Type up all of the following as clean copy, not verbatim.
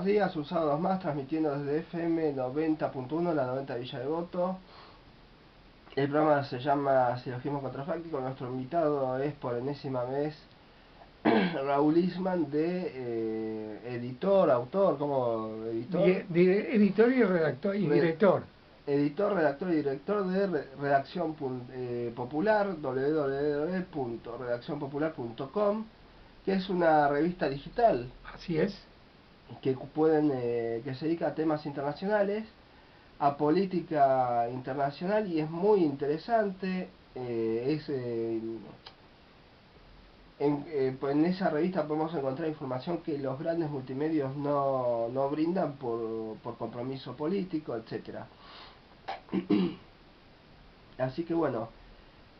días, un sábado más, transmitiendo desde FM 90.1, la 90 Villa Devoto. El programa se llama Silogismo Contrafáctico. Nuestro invitado es por enésima vez Raúl Isman, editor, autor, como editor. Editor y redactor y director. Editor, redactor y director de Redacción Popular, www.redaccionpopular.com, que es una revista digital. Así es. Que se dedica a temas internacionales, a política internacional, y es muy interesante. En esa revista podemos encontrar información que los grandes multimedios no brindan por compromiso político, etcétera. Así que bueno,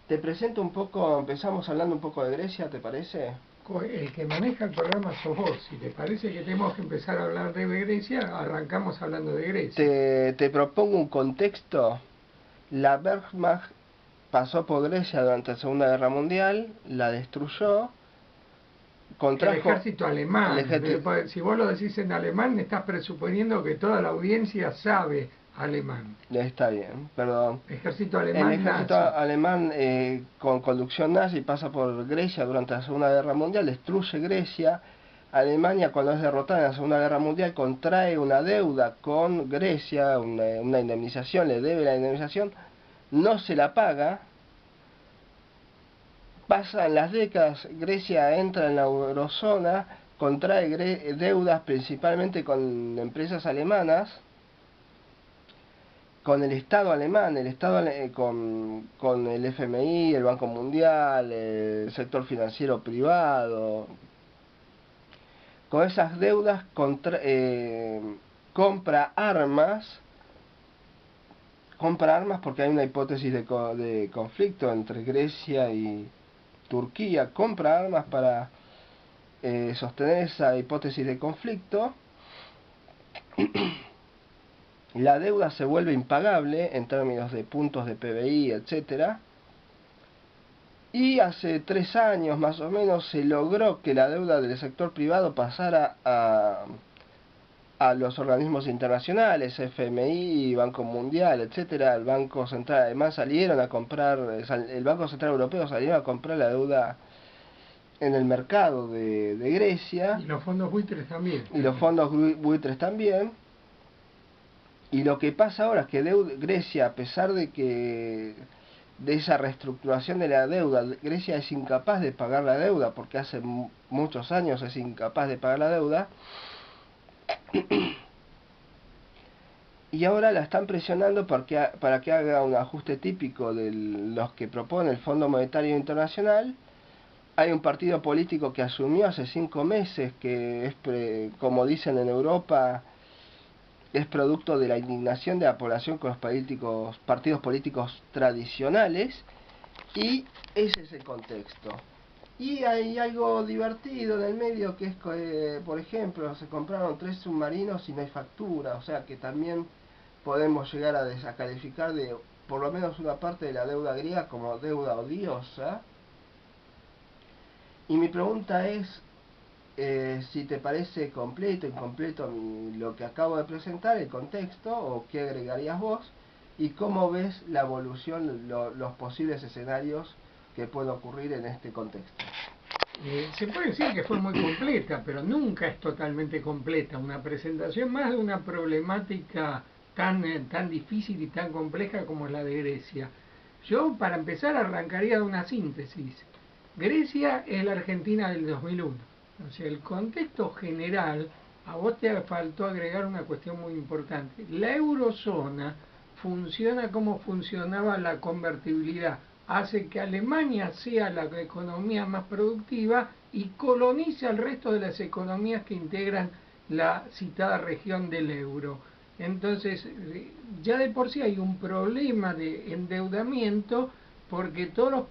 te presento un poco, empezamos hablando un poco de Grecia, ¿te parece? El que maneja el programa sos vos. Si te parece que tenemos que empezar a hablar de Grecia, arrancamos hablando de Grecia. Te propongo un contexto. La Wehrmacht pasó por Grecia durante la Segunda Guerra Mundial, la destruyó, El ejército alemán. Si vos lo decís en alemán, estás presuponiendo que toda la audiencia sabe alemán. Está bien, perdón. Ejército alemán. El ejército alemán con conducción nazi pasa por Grecia durante la Segunda Guerra Mundial, destruye Grecia. Alemania, cuando es derrotada en la Segunda Guerra Mundial, contrae una deuda con Grecia, una indemnización, le debe la indemnización, no se la paga. Pasan las décadas, Grecia entra en la eurozona, contrae deudas principalmente con empresas alemanas, con el Estado alemán, con el FMI, el Banco Mundial, el sector financiero privado. Con esas deudas compra armas porque hay una hipótesis de conflicto entre Grecia y Turquía. Compra armas para sostener esa hipótesis de conflicto. La deuda se vuelve impagable en términos de puntos de PBI, etcétera. Y hace 3 años más o menos se logró que la deuda del sector privado pasara a los organismos internacionales, FMI, Banco Mundial, etcétera. El Banco Central además el Banco Central Europeo salieron a comprar la deuda en el mercado de Grecia. Y los fondos buitres también. Y los fondos buitres también. Y lo que pasa ahora es que Grecia, a pesar de esa reestructuración de la deuda, Grecia es incapaz de pagar la deuda, porque hace muchos años es incapaz de pagar la deuda. Y ahora la están presionando para que haga un ajuste típico de los que propone el Fondo Monetario Internacional. Hay un partido político que asumió hace 5 meses, que es, como dicen en Europa, es producto de la indignación de la población con los partidos políticos tradicionales, y ese es el contexto. Y hay algo divertido en el medio, que es que, por ejemplo, se compraron 3 submarinos y no hay factura, o sea que también podemos llegar a descalificar de por lo menos una parte de la deuda griega como deuda odiosa. Y mi pregunta es, si te parece completo, incompleto lo que acabo de presentar, el contexto, o qué agregarías vos, y cómo ves la evolución, los posibles escenarios que pueden ocurrir en este contexto. Se puede decir que fue muy completa, pero nunca es totalmente completa. Una presentación más de una problemática tan difícil y tan compleja como es la de Grecia. Yo, para empezar, arrancaría de una síntesis. Grecia es la Argentina del 2001. O sea, el contexto general, a vos te faltó agregar una cuestión muy importante. La eurozona funciona como funcionaba la convertibilidad. Hace que Alemania sea la economía más productiva y colonice al resto de las economías que integran la citada región del euro. Entonces, ya de por sí hay un problema de endeudamiento, porque todos los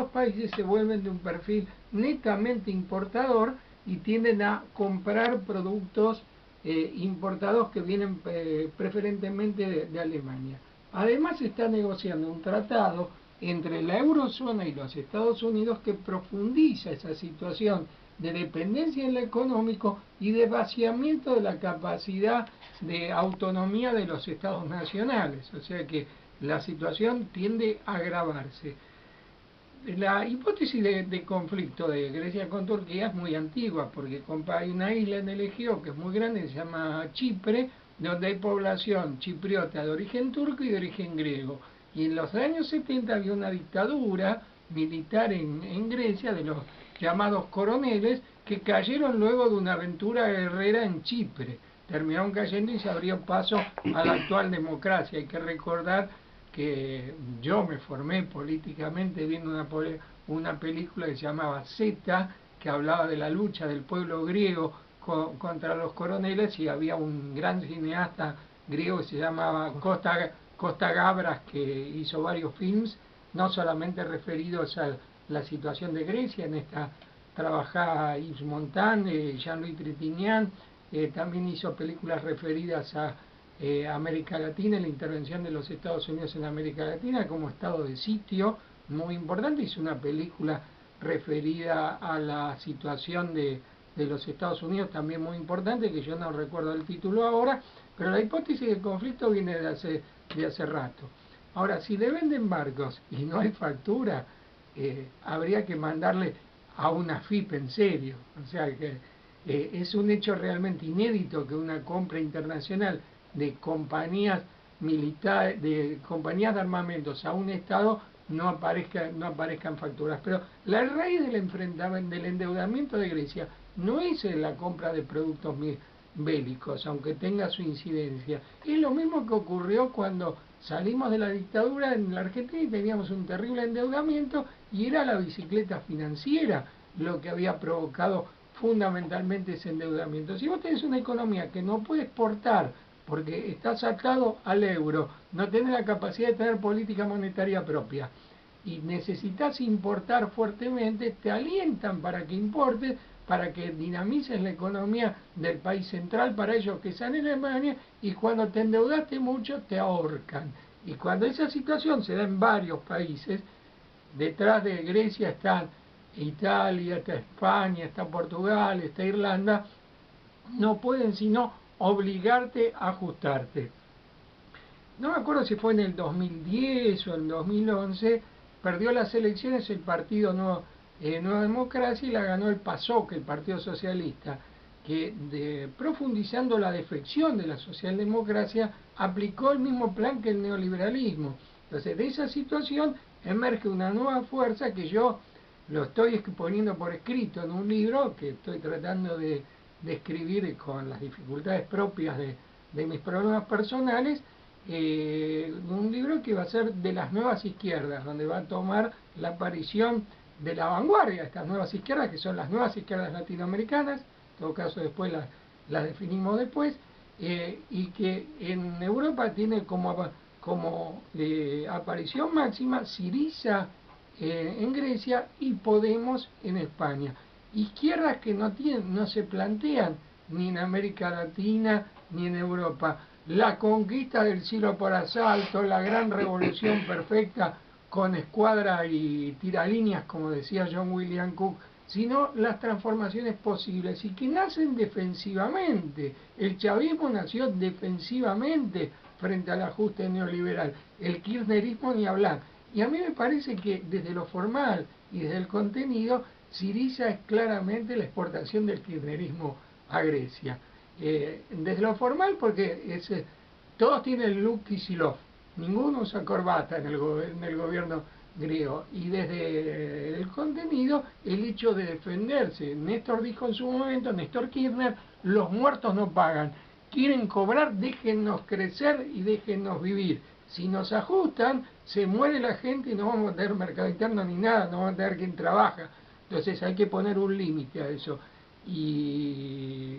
países se vuelven de un perfil netamente importador y tienden a comprar productos importados que vienen preferentemente de Alemania. Además, se está negociando un tratado entre la eurozona y los Estados Unidos que profundiza esa situación de dependencia en lo económico y de vaciamiento de la capacidad de autonomía de los estados nacionales. O sea que la situación tiende a agravarse. La hipótesis de conflicto de Grecia con Turquía es muy antigua, porque hay una isla en el Egeo que es muy grande, se llama Chipre, donde hay población chipriota de origen turco y de origen griego. Y en los años 70 había una dictadura militar en Grecia de los llamados coroneles que cayeron luego de una aventura guerrera en Chipre. Terminaron cayendo y se abrió paso a la actual democracia. Hay que recordar que yo me formé políticamente viendo una película que se llamaba Zeta, que hablaba de la lucha del pueblo griego contra los coroneles, y había un gran cineasta griego que se llamaba Costa Gavras, que hizo varios films, no solamente referidos a la situación de Grecia. En esta trabajaba Yves Montand, Jean-Louis Trintignant, también hizo películas referidas a América Latina, la intervención de los Estados Unidos en América Latina como estado de sitio, muy importante. Hizo una película referida a la situación de los Estados Unidos, también muy importante, que yo no recuerdo el título ahora, pero la hipótesis del conflicto viene de hace rato. Ahora, si le venden barcos y no hay factura, habría que mandarle a una FIP en serio. O sea que es un hecho realmente inédito que una compra internacional de compañías militares, de compañías de armamentos a un Estado no aparezcan facturas. Pero la raíz del endeudamiento de Grecia no es la compra de productos bélicos, aunque tenga su incidencia. Es lo mismo que ocurrió cuando salimos de la dictadura en la Argentina y teníamos un terrible endeudamiento, y era la bicicleta financiera lo que había provocado fundamentalmente ese endeudamiento. Si vos tenés una economía que no puede exportar porque estás atado al euro, no tenés la capacidad de tener política monetaria propia y necesitas importar fuertemente, te alientan para que importes, para que dinamices la economía del país central para ellos que están en Alemania, y cuando te endeudaste mucho te ahorcan. Y cuando esa situación se da en varios países, detrás de Grecia está Italia, está España, está Portugal, está Irlanda, no pueden sino obligarte a ajustarte. No me acuerdo si fue en el 2010 o en el 2011, perdió las elecciones el partido Nueva Democracia y la ganó el PASOK, el Partido Socialista, que profundizando la defección de la socialdemocracia aplicó el mismo plan que el neoliberalismo. Entonces, de esa situación emerge una nueva fuerza que yo lo estoy poniendo por escrito en un libro que estoy tratando de escribir con las dificultades propias de mis problemas personales, un libro que va a ser de las nuevas izquierdas, donde va a tomar la aparición de la vanguardia, estas nuevas izquierdas, que son las nuevas izquierdas latinoamericanas, en todo caso después las definimos después, y que en Europa tiene como aparición máxima Syriza en Grecia y Podemos en España. Izquierdas que no se plantean ni en América Latina ni en Europa. La conquista del cielo por asalto, la gran revolución perfecta con escuadra y tiralíneas, como decía John William Cook, sino las transformaciones posibles y que nacen defensivamente. El chavismo nació defensivamente frente al ajuste neoliberal, el kirchnerismo ni hablar. Y a mí me parece que desde lo formal y desde el contenido, Syriza es claramente la exportación del kirchnerismo a Grecia. Desde lo formal, porque todos tienen el look Kicillof, ninguno usa corbata en el gobierno griego. Y desde el contenido, el hecho de defenderse. Néstor dijo en su momento, Néstor Kirchner, los muertos no pagan. Quieren cobrar, déjennos crecer y déjennos vivir. Si nos ajustan, se muere la gente y no vamos a tener mercado interno ni nada, no vamos a tener quien trabaja. Entonces hay que poner un límite a eso. Y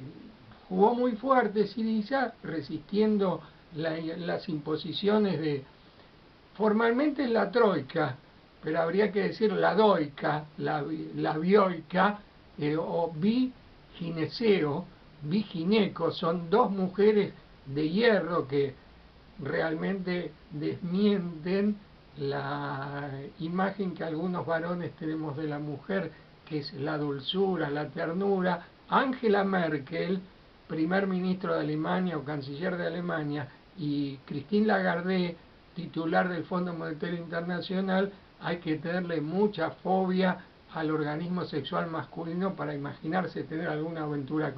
jugó muy fuerte Syriza, resistiendo las imposiciones formalmente la troika, pero habría que decir la doica, la bioica, o bigineseo, bigineco, son dos mujeres de hierro que realmente desmienten la imagen que algunos varones tenemos de la mujer, que es la dulzura, la ternura. Angela Merkel, primer ministro de Alemania o canciller de Alemania, y Christine Lagarde, titular del Fondo Monetario Internacional, hay que tenerle mucha fobia al organismo sexual masculino para imaginarse tener alguna aventura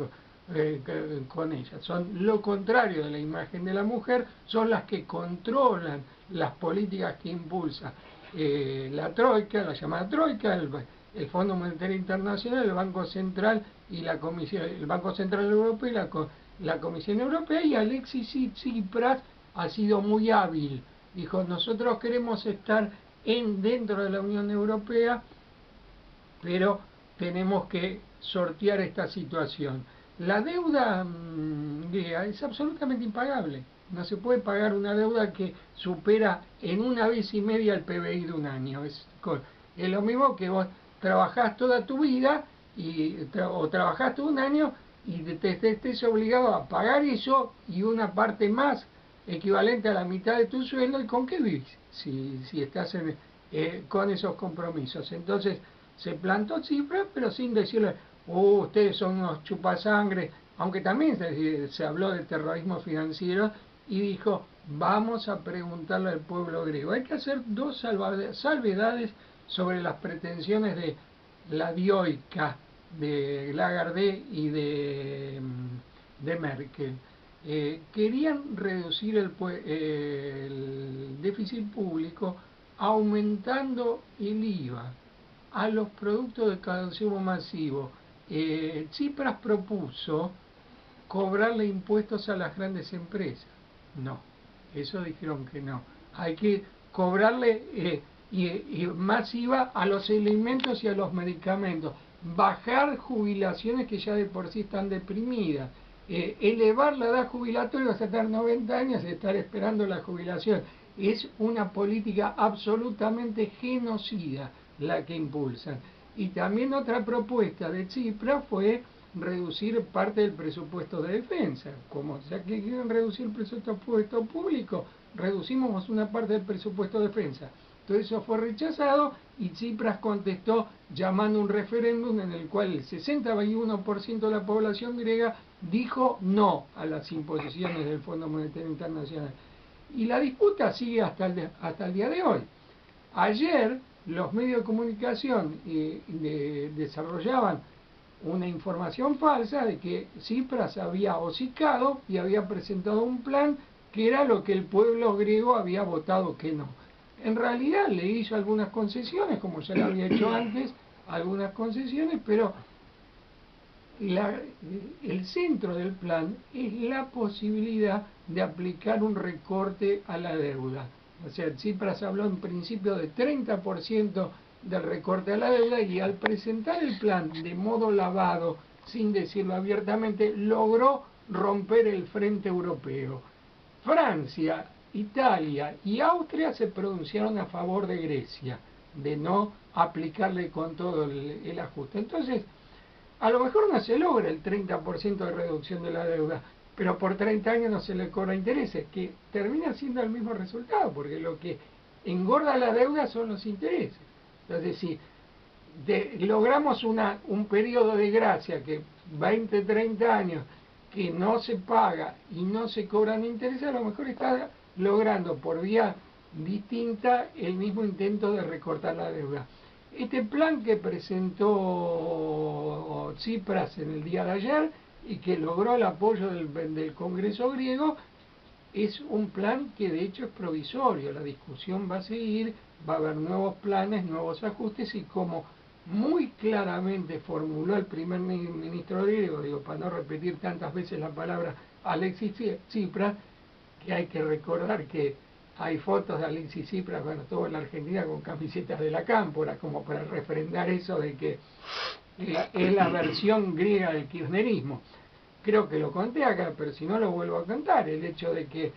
con ella. Son lo contrario de la imagen de la mujer, son las que controlan las políticas que impulsa la Troika, la llamada Troika, el Fondo Monetario Internacional, el Banco Central y la Comisión, el Banco Central Europeo y la Comisión Europea. Y Alexis Tsipras ha sido muy hábil. Dijo, nosotros queremos estar dentro de la Unión Europea, pero tenemos que sortear esta situación. La deuda griega es absolutamente impagable. No se puede pagar una deuda que supera en 1,5 veces el PBI de un año. Es lo mismo que vos trabajás toda tu vida o trabajás todo un año y te estés obligado a pagar eso y una parte más equivalente a la mitad de tu sueldo. ¿Y con qué vivís si estás con esos compromisos? Entonces se plantó Tsipras, pero sin decirle, ustedes son unos chupasangre, aunque también se habló del terrorismo financiero, y dijo, vamos a preguntarle al pueblo griego. Hay que hacer dos salvedades sobre las pretensiones de la dioica, de Lagarde y de Merkel. Querían reducir el déficit público aumentando el IVA a los productos de consumo masivo. Tsipras propuso cobrarle impuestos a las grandes empresas. No, eso dijeron que no. Hay que cobrarle y más IVA a los alimentos y a los medicamentos. Bajar jubilaciones que ya de por sí están deprimidas. Elevar la edad jubilatoria, vas a estar 90 años y estar esperando la jubilación. Es una política absolutamente genocida la que impulsan. Y también otra propuesta de Tsipras fue reducir parte del presupuesto de defensa. Como ya que quieren reducir el presupuesto público, reducimos una parte del presupuesto de defensa. Todo eso fue rechazado y Tsipras contestó llamando un referéndum en el cual el 61% de la población griega dijo no a las imposiciones del Fondo Monetario Internacional. Y la disputa sigue hasta el día de hoy. Ayer los medios de comunicación desarrollaban una información falsa de que Tsipras había hocicado y había presentado un plan que era lo que el pueblo griego había votado que no. En realidad le hizo algunas concesiones, como ya lo había hecho antes, algunas concesiones, pero el centro del plan es la posibilidad de aplicar un recorte a la deuda. O sea, Tsipras habló en principio de 30% del recorte a la deuda y al presentar el plan de modo lavado, sin decirlo abiertamente, logró romper el frente europeo. Francia, Italia y Austria se pronunciaron a favor de Grecia, de no aplicarle con todo el ajuste. Entonces, a lo mejor no se logra el 30% de reducción de la deuda, pero por 30 años no se le cobra intereses, que termina siendo el mismo resultado, porque lo que engorda la deuda son los intereses. Entonces, si logramos un periodo de gracia que 20, 30 años que no se paga y no se cobran intereses, a lo mejor está logrando por vía distinta el mismo intento de recortar la deuda. Este plan que presentó Tsipras en el día de ayer y que logró el apoyo del Congreso griego es un plan que de hecho es provisorio. La discusión va a seguir, va a haber nuevos planes, nuevos ajustes y como muy claramente formuló el primer ministro griego, digo, para no repetir tantas veces la palabra Alexis Tsipras, que hay que recordar que hay fotos de Alexis Tsipras cuando estuvo en la Argentina con camisetas de la Cámpora, como para refrendar eso de que es la versión griega del kirchnerismo. Creo que lo conté acá, pero si no lo vuelvo a contar, el hecho de que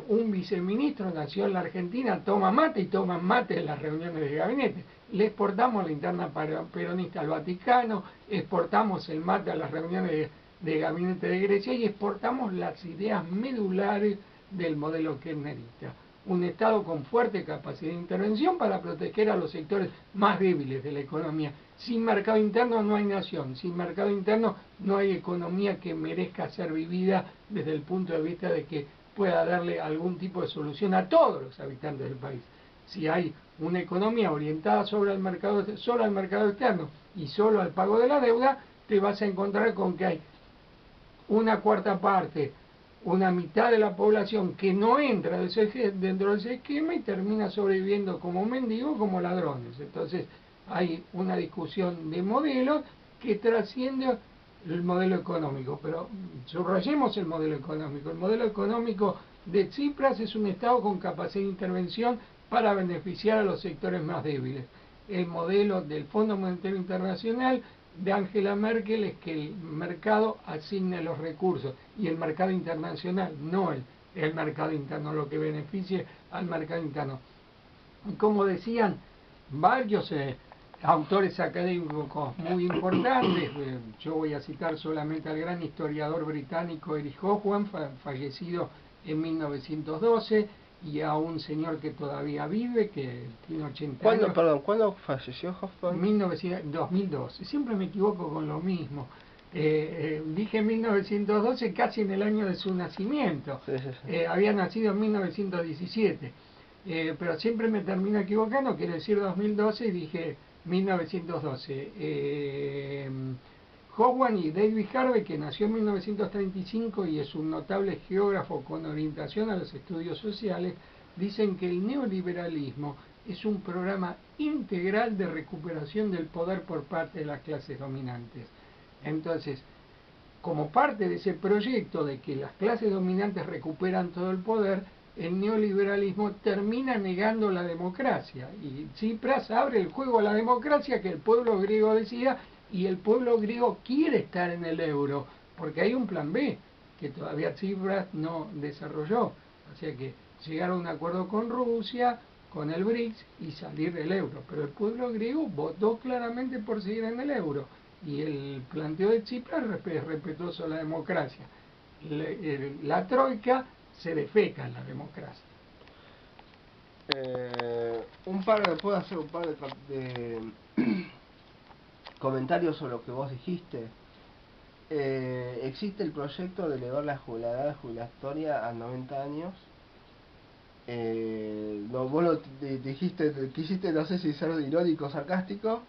un viceministro nació en la Argentina, toma mate y toma mate en las reuniones de gabinete. Le exportamos la interna peronista al Vaticano, exportamos el mate a las reuniones de gabinete de Grecia y exportamos las ideas medulares del modelo kirchnerista. un Estado con fuerte capacidad de intervención para proteger a los sectores más débiles de la economía. Sin mercado interno no hay nación, sin mercado interno no hay economía que merezca ser vivida desde el punto de vista de que pueda darle algún tipo de solución a todos los habitantes del país. Si hay una economía orientada solo al mercado externo y solo al pago de la deuda, te vas a encontrar con que hay una cuarta parte, una mitad de la población que no entra dentro de ese esquema y termina sobreviviendo como mendigos, como ladrones. Entonces hay una discusión de modelos que trasciende el modelo económico, pero subrayemos el modelo económico. El modelo económico de Tsipras es un Estado con capacidad de intervención para beneficiar a los sectores más débiles. El modelo del Fondo Monetario Internacional de Angela Merkel es que el mercado asigne los recursos y el mercado internacional, no el mercado interno, lo que beneficie al mercado interno. Como decían varios autores académicos muy importantes, yo voy a citar solamente al gran historiador británico Eric Hobsbawm, fallecido en 1912, y a un señor que todavía vive, que tiene 80 años. Perdón, ¿cuándo falleció Hoffman? 2012. Siempre me equivoco con lo mismo. Dije 1912 casi en el año de su nacimiento. Sí, sí, sí. Había nacido en 1917. Pero siempre me termino equivocando, quiero decir 2012 y dije 1912. Hobsbawm y David Harvey, que nació en 1935 y es un notable geógrafo con orientación a los estudios sociales, dicen que el neoliberalismo es un programa integral de recuperación del poder por parte de las clases dominantes. Entonces, como parte de ese proyecto de que las clases dominantes recuperan todo el poder, el neoliberalismo termina negando la democracia. Y Tsipras abre el juego a la democracia que el pueblo griego decía, y el pueblo griego quiere estar en el euro, porque hay un plan B que todavía Tsipras no desarrolló. O sea que llegar a un acuerdo con Rusia, con el BRICS y salir del euro. Pero el pueblo griego votó claramente por seguir en el euro. Y el planteo de Tsipras es respetuoso a la democracia. La troika se defeca en la democracia. ¿Puedo hacer un par de comentarios sobre lo que vos dijiste? Existe el proyecto de elevar la edad jubilatoria a 90 años. Vos lo dijiste, quisiste, no sé si ser irónico o sarcástico,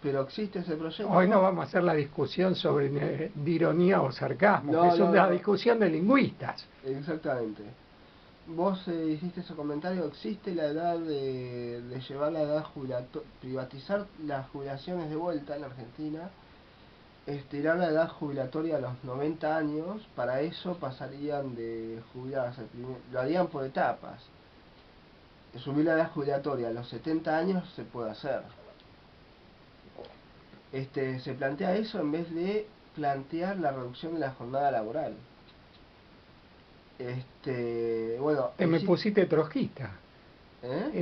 pero existe ese proyecto. Hoy no vamos a hacer la discusión sobre de ironía o sarcasmo, es una discusión de lingüistas. Exactamente. Vos hiciste ese comentario, existe la edad de llevar la edad jubilatoria, privatizar las jubilaciones de vuelta en Argentina, estirar la edad jubilatoria a los 90 años, para eso pasarían de jubilarse, lo harían por etapas. Subir la edad jubilatoria a los 70 años se puede hacer. Se plantea eso en vez de plantear la reducción de la jornada laboral. Bueno, me pusiste trotskista.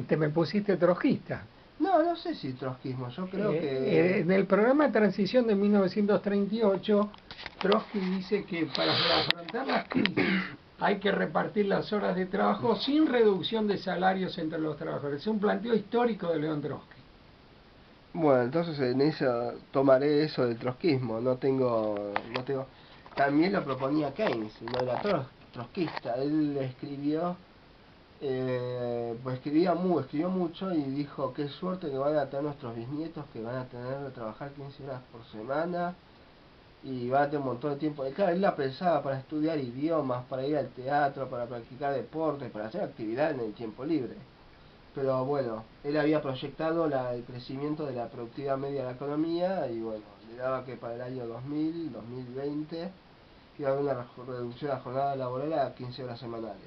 Me pusiste trotskista. No sé si trotskismo, yo creo que... En el programa de transición de 1938, Trotsky dice que para afrontar las crisis hay que repartir las horas de trabajo sin reducción de salarios entre los trabajadores. Es un planteo histórico de León Trotsky. Bueno, entonces en eso tomaré eso del trotskismo. No tengo. También lo proponía Keynes, no era trotskista. Él escribió, escribió mucho y dijo: qué suerte que van a tener nuestros bisnietos, que van a tener que trabajar 15 horas por semana y van a tener un montón de tiempo. Claro, él la pensaba para estudiar idiomas, para ir al teatro, para practicar deportes, para hacer actividad en el tiempo libre. Pero bueno, él había proyectado el crecimiento de la productividad media de la economía y bueno, le daba que para el año 2020 iba a haber una reducción de la jornada laboral a 15 horas semanales.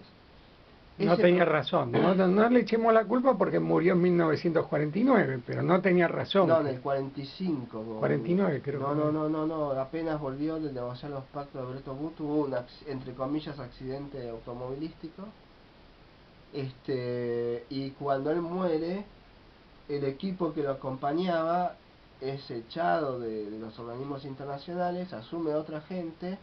No tenía razón, no le echemos la culpa porque murió en 1949, pero no tenía razón. No, en el 45. 49 creo. No, apenas volvió de negociar los pactos de Bretton Woods, tuvo un, entre comillas, accidente automovilístico. Y cuando él muere, el equipo que lo acompañaba es echado de los organismos internacionales, asume otra gente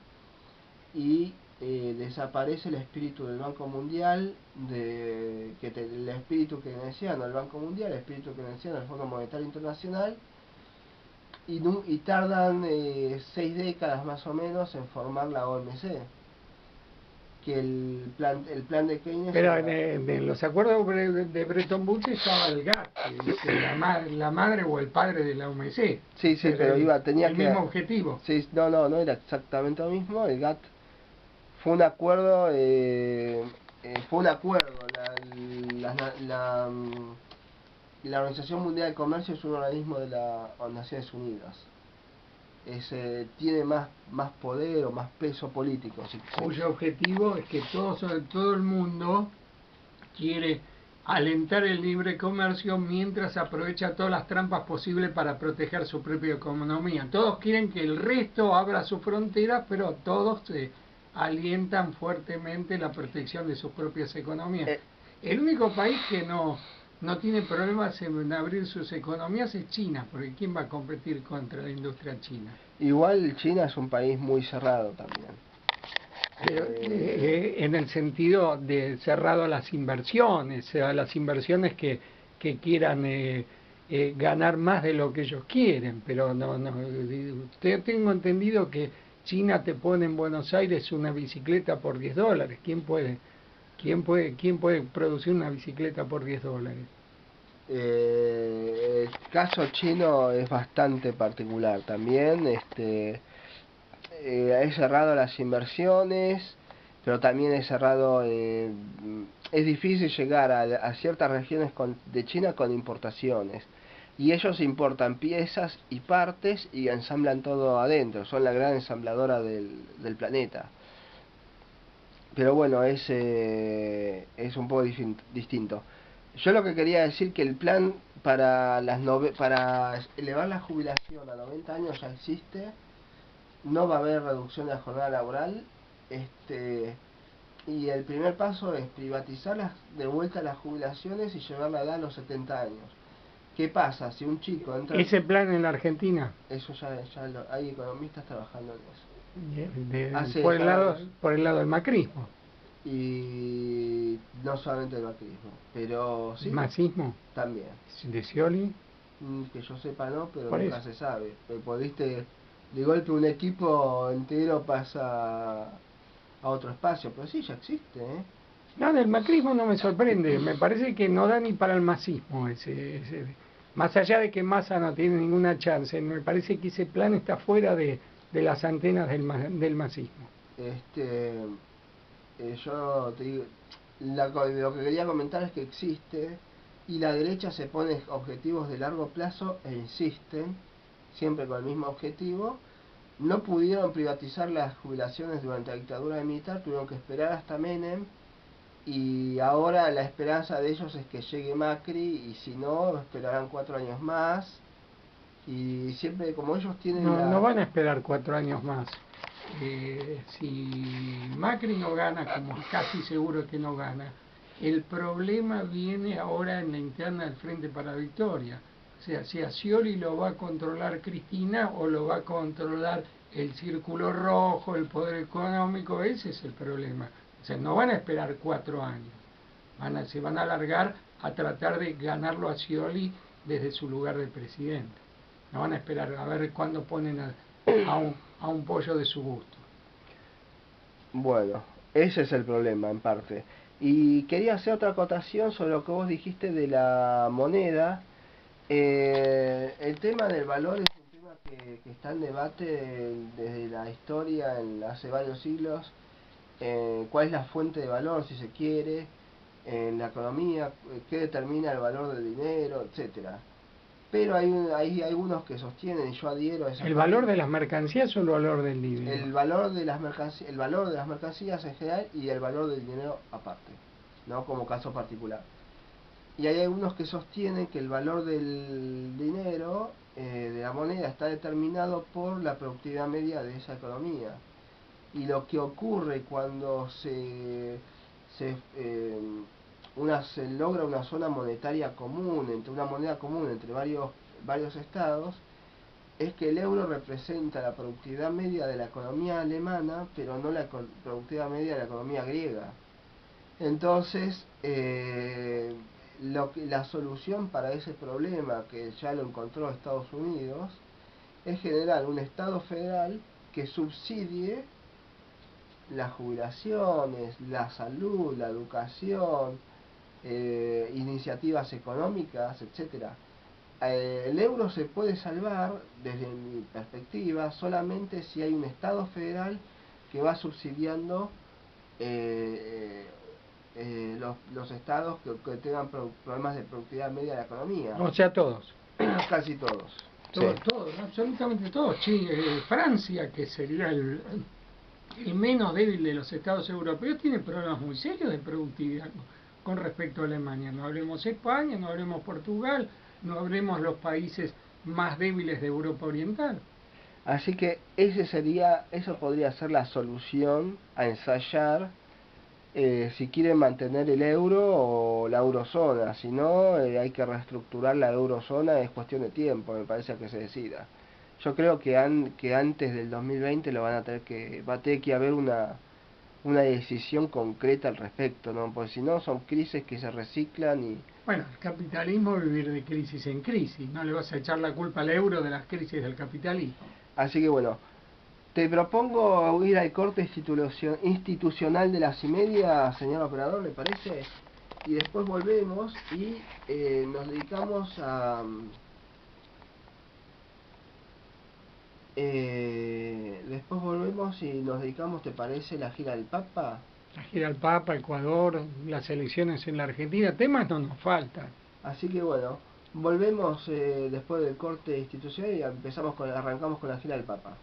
y desaparece el espíritu del Banco Mundial, el espíritu keynesiano del Banco Mundial, el espíritu keynesiano del Fondo Monetario Internacional, y tardan 6 décadas más o menos en formar la OMC, que el plan de Keynes Pero era... en los acuerdos de Bretton Woods estaba el GATT, que es la madre o el padre de la OMC. Sí, sí, pero tenía el que... mismo objetivo. Sí, no era exactamente lo mismo. El GATT fue un acuerdo, la Organización Mundial de Comercio es un organismo de las Naciones Unidas. Tiene más poder o más peso político. Cuyo objetivo es que todo el mundo quiere alentar el libre comercio mientras aprovecha todas las trampas posibles para proteger su propia economía. Todos quieren que el resto abra sus fronteras, pero todos alientan fuertemente la protección de sus propias economías. El único país que no tiene problemas en abrir sus economías es China, porque ¿quién va a competir contra la industria china? Igual China es un país muy cerrado también. Pero, en el sentido de cerrado a las inversiones que quieran ganar más de lo que ellos quieren, pero tengo entendido que China te pone en Buenos Aires una bicicleta por $10. ¿Quién puede producir una bicicleta por $10? El caso chino es bastante particular también. Es cerrado a las inversiones, pero también es cerrado, es difícil llegar a ciertas regiones de China con importaciones, y ellos importan piezas y partes y ensamblan todo adentro, son la gran ensambladora del planeta. Pero bueno, es un poco distinto. Yo lo que quería decir que el plan para para elevar la jubilación a 90 años ya existe. No va a haber reducción de la jornada laboral, y el primer paso es privatizar de vuelta las jubilaciones y llevar la edad a los 70 años. ¿Qué pasa si un chico entra... ¿Ese plan en la Argentina? Eso hay economistas trabajando en eso. Por el lado del macrismo. Y no solamente el macrismo, pero sí. ¿Masismo? También. ¿De Scioli? Que yo sepa no, pero Por nunca eso se sabe. Viste, de golpe un equipo entero pasa a otro espacio, pero sí, ya existe, ¿eh? No, del macrismo no me sorprende, me parece que no da ni para el masismo más allá de que Massa no tiene ninguna chance, me parece que ese plan está fuera de las antenas del masismo. Yo te digo, lo que quería comentar es que existe, y la derecha se pone objetivos de largo plazo e insisten, siempre con el mismo objetivo. No pudieron privatizar las jubilaciones durante la dictadura militar, tuvieron que esperar hasta Menem, y ahora la esperanza de ellos es que llegue Macri, y si no, esperarán 4 años más, y siempre como ellos tienen no van a esperar 4 años más. Si Macri no gana, como casi seguro que no gana, el problema viene ahora en la interna del Frente para la Victoria. O sea, si a Scioli lo va a controlar Cristina o lo va a controlar el Círculo Rojo, el poder económico, ese es el problema. O sea, no van a esperar 4 años, se van a alargar a tratar de ganarlo a Scioli desde su lugar de presidente. No van a esperar a ver cuándo ponen a un pollo de su gusto. Bueno, ese es el problema en parte. Y quería hacer otra acotación sobre lo que vos dijiste de la moneda. El tema del valor es un tema que está en debate desde la historia, hace varios siglos. ¿Cuál es la fuente de valor, si se quiere, en la economía? ¿Qué determina el valor del dinero, etcétera? Pero hay algunos que sostienen, y yo adhiero a esa... ¿El valor de las mercancías o el valor del dinero? El valor de las mercancías en general, y el valor del dinero aparte, ¿no? Como caso particular. Y hay algunos que sostienen que el valor del dinero, de la moneda, está determinado por la productividad media de esa economía. Y lo que ocurre cuando se logra una zona monetaria común, una moneda común entre varios estados, es que el euro representa la productividad media de la economía alemana, pero no la productividad media de la economía griega. Entonces, la solución para ese problema, que ya lo encontró Estados Unidos, es generar un Estado federal que subsidie las jubilaciones, la salud, la educación, iniciativas económicas, etcétera. El euro se puede salvar, desde mi perspectiva, solamente si hay un Estado federal que va subsidiando los estados que tengan problemas de productividad media de la economía. O sea, todos. Casi todos. Todos, Sí. todos, absolutamente todos. Francia, que sería el menos débil de los estados europeos, tiene problemas muy serios de productividad con respecto a Alemania. No hablemos España, no hablemos Portugal, no hablemos los países más débiles de Europa Oriental. Así que eso podría ser la solución a ensayar si quieren mantener el euro o la eurozona. Si no, hay que reestructurar la eurozona, es cuestión de tiempo, me parece, que se decida. Yo creo que antes del 2020 va a tener que haber una decisión concreta al respecto, ¿no? Porque si no, son crisis que se reciclan y... Bueno, el capitalismo es vivir de crisis en crisis. No le vas a echar la culpa al euro de las crisis del capitalismo. Así que bueno, te propongo ir al corte institucional de las y media, señor operador, ¿le parece? Y después volvemos y nos dedicamos a... después volvemos y nos dedicamos, ¿te parece, la gira del Papa? La gira al Papa, Ecuador, las elecciones en la Argentina, temas no nos faltan. Así que bueno, volvemos después del corte institucional y arrancamos con la gira del Papa.